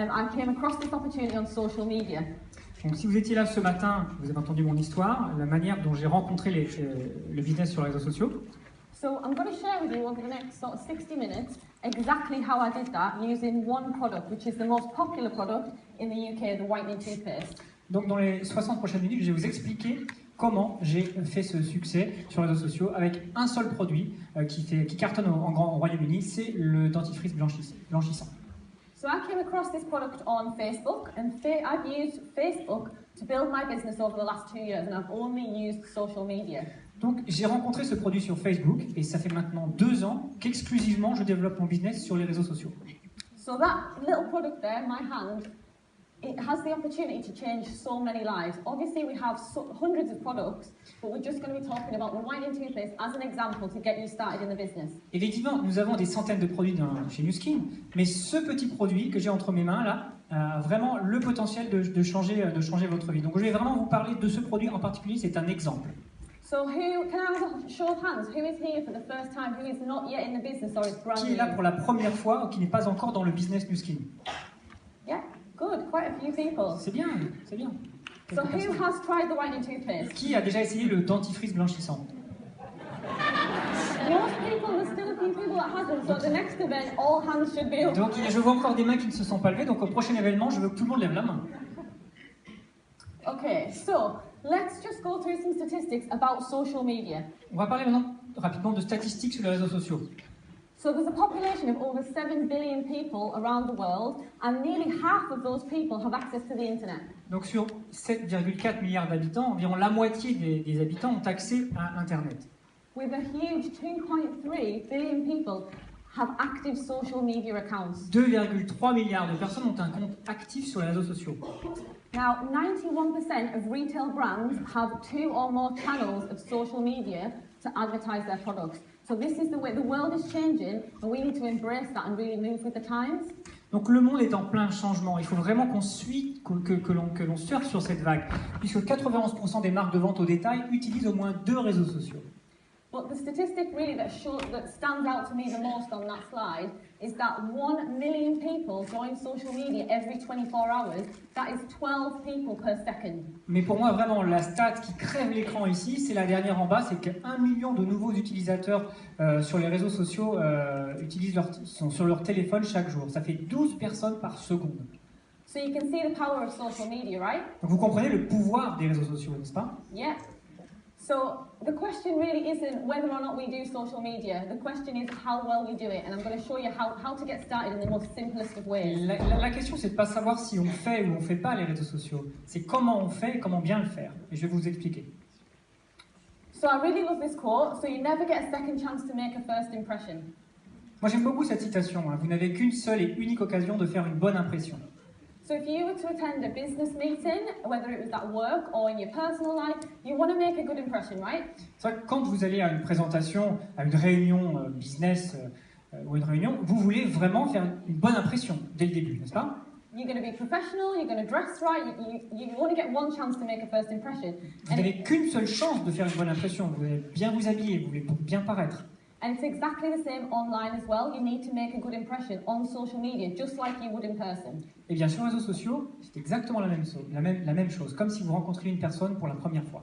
I came across this opportunity on social media. Donc si vous étiez là ce matin, vous avez entendu mon histoire, la manière dont j'ai rencontré le business sur les réseaux sociaux. So I'm going to share with you over the next sort of 60 minutes exactly how I did that using one product, which is the most popular product in the UK, the whitening toothpaste. Donc dans les 60 prochaines minutes, je vais vous expliquer comment j'ai fait ce succès sur les réseaux sociaux avec un seul produit qui cartonne au Royaume-Uni, c'est le dentifrice blanchissant. So I came across this product on Facebook, and I've used Facebook to build my business over the last 2 years, and I've only used social media. Donc j'ai rencontré ce produit sur Facebook, et ça fait maintenant 2 ans qu'exclusivement je développe mon business sur les réseaux sociaux. So that little product there in my hand, it has the opportunity to change so many lives. Obviously we have hundreds of products, but we're just going to be talking about the whitening toothpaste as an example to get you started in the business. Effectivement, nous avons des centaines de produits chez Nu Skin, mais ce petit produit que j'ai entre mes mains là a vraiment le potentiel de changer votre vie. Donc je vais vraiment vous parler de ce produit en particulier, c'est un exemple. So can I have a show of hands? Who is here for the first time? Who is not yet in the business or is brand new? Qui est là pour la première fois ou qui n'est pas encore dans le business Nu Skin? Yeah, good. Quite a few people. C'est bien, c'est bien. So who has tried the whitening toothpaste? Qui a déjà essayé le dentifrice blanchissant? Most people, there's still a few people that haven't. So at the next event, all hands should be up. Donc je vois encore des mains qui ne se sont pas levées. Donc au prochain événement, je veux que tout le monde lève la main. Okay, so let's just go through some statistics about social media. On va parler maintenant rapidement de statistiques sur les réseaux sociaux. So there's a population of over 7 billion people around the world, and nearly half of those people have access to the internet. Donc sur 7,4 milliards d'habitants, environ la moitié des habitants ont accès à Internet. With a huge 2.3 billion people have active social media accounts. 2,3 milliards de personnes ont un compte actif sur les réseaux sociaux. Now, 91% of retail brands have 2 or more channels of social media to advertise their products. So this is the way the world is changing, and we need to embrace that and really move with the times. Donc le monde est en plein changement. Il faut vraiment qu'on suive, que l'on surfe sur cette vague, puisque 91% des marques de vente au détail utilisent au moins 2 réseaux sociaux. But the statistic really that stands out to me the most on that slide is that 1 million people join social media every 24 hours. That is 12 people per second. Mais pour moi, vraiment, la stat qui crève l'écran ici, c'est la dernière en bas, c'est qu'1 million de nouveaux utilisateurs sur les réseaux sociaux sont sur leur téléphone chaque jour. Ça fait 12 personnes par seconde. So you can see the power of social media, right? Donc vous comprenez le pouvoir des réseaux sociaux, n'est-ce pas? Yeah. So the question really isn't whether or not we do social media. The question is how well we do it, and I'm going to show you how to get started in the most simplest of ways. La question, c'est de pas savoir si on fait ou on fait pas les réseaux sociaux. C'est comment on fait et comment bien le faire. Et je vais vous expliquer. So I really love this quote. So you never get a second chance to make a first impression. Moi, j'aime beaucoup cette citation. Vous n'avez qu'une seule et unique occasion de faire une bonne impression. So if you were to attend a business meeting, whether it was at work or in your personal life, you want to make a good impression, right? C'est vrai que quand vous allez à une présentation, à une réunion business ou une réunion, vous voulez vraiment faire une bonne impression dès le début, n'est-ce pas? You're going to be professional, you're going to dress right, you only get one chance to make a first impression. Vous n'avez qu'une seule chance de faire une bonne impression, vous voulez bien vous habiller, vous voulez bien paraître. And it's exactly the same online as well. You need to make a good impression on social media, just like you would in person. Et bien sur les réseaux sociaux, c'est exactement la même chose, comme si vous rencontriez une personne pour la première fois.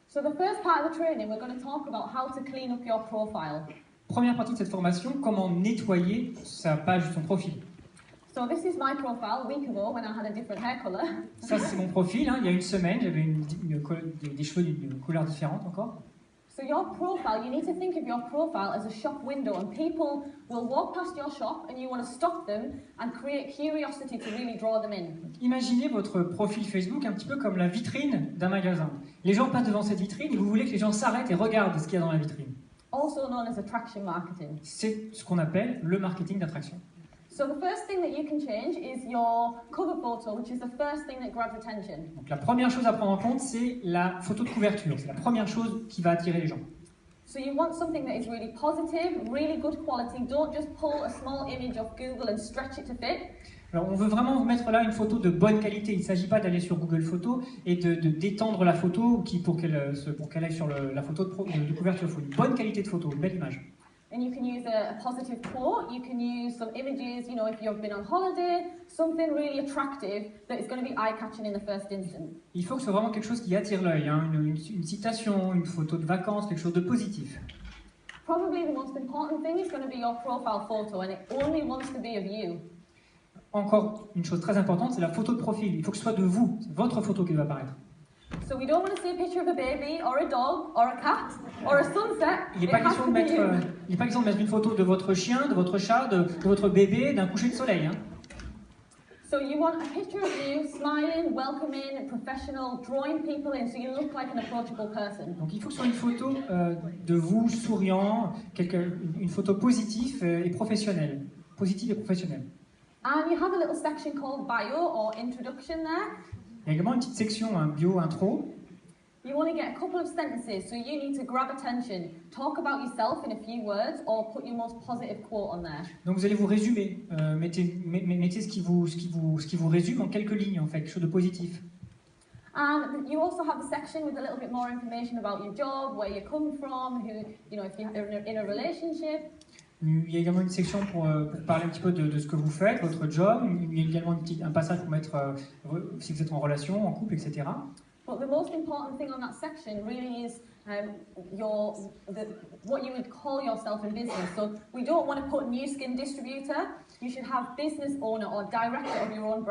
So the first part of the training, we're going to talk about how to clean up your profile. Première partie de cette formation, comment nettoyer sa page, son profil. So this is my profile a week ago when I had a different hair color. Ça c'est mon profil, il y a une semaine, j'avais des cheveux d'une couleur différente encore. So your profile, you need to think of your profile as a shop window, and people will walk past your shop and you want to stop them and create curiosity to really draw them in. Imaginez votre profil Facebook un petit peu comme la vitrine d'un magasin. Les gens passent devant cette vitrine et vous voulez que les gens s'arrêtent et regardent ce qu'il y a dans la vitrine. Also known as attraction marketing. C'est ce qu'on appelle le marketing d'attraction. So the first thing that you can change is your cover photo, which is the first thing that grabs attention. Donc la première chose à prendre en compte, c'est la photo de couverture. C'est la première chose qui va attirer les gens. So you want something that is really positive, really good quality. Don't just pull a small image off Google and stretch it to fit. Alors on veut vraiment vous mettre là une photo de bonne qualité. Il ne s'agit pas d'aller sur Google Photos et d'étendre la photo pour qu'elle aille sur la photo de couverture. Il faut une bonne qualité de photo, une belle image. and you can use a positive quote, you can use some images, you know, if you've been on holiday, something really attractive that is going to be eye-catching in the first instant. Il faut que ce soit vraiment quelque chose qui attire l'œil, hein, une citation, une photo de vacances, quelque chose de positif. Probably the most important thing is going to be your profile photo, and it only wants to be of you. Encore une chose très importante, c'est la photo de profil. Il faut que ce soit de vous, c'est votre photo qui va apparaître. So we don't want to see a picture of a baby, or a dog, or a cat, or a sunset. Il n'est pas question de mettre une photo de votre chien, de votre chat, de votre bébé, d'un coucher de soleil. Hein. So you want a picture of you, smiling, welcoming, professional, drawing people in so you look like an approachable person. Donc il faut que ce soit une photo de vous, souriant, une photo positive et professionnelle. Positive et professionnelle. And you have a little section called bio or introduction there. Il y a également une petite section, un bio, intro. You want to get a couple of sentences, so you need to grab attention, talk about yourself in a few words, or put your most positive quote on there. Donc vous allez vous résumer, mettez ce qui vous résume en quelques lignes en fait, quelque chose de positif. And you also have a section with a little bit more information about your job, where you come from, who, you know, if you're in a relationship. Il y a également une section pour parler un petit peu de ce que vous faites, votre job. Il y a également un passage pour mettre si vous êtes en relation, en couple, etc. But the most important thing on that section really is what you would call yourself in business. So we don't want to put new skin distributor. You should have business owner or director of your own brand.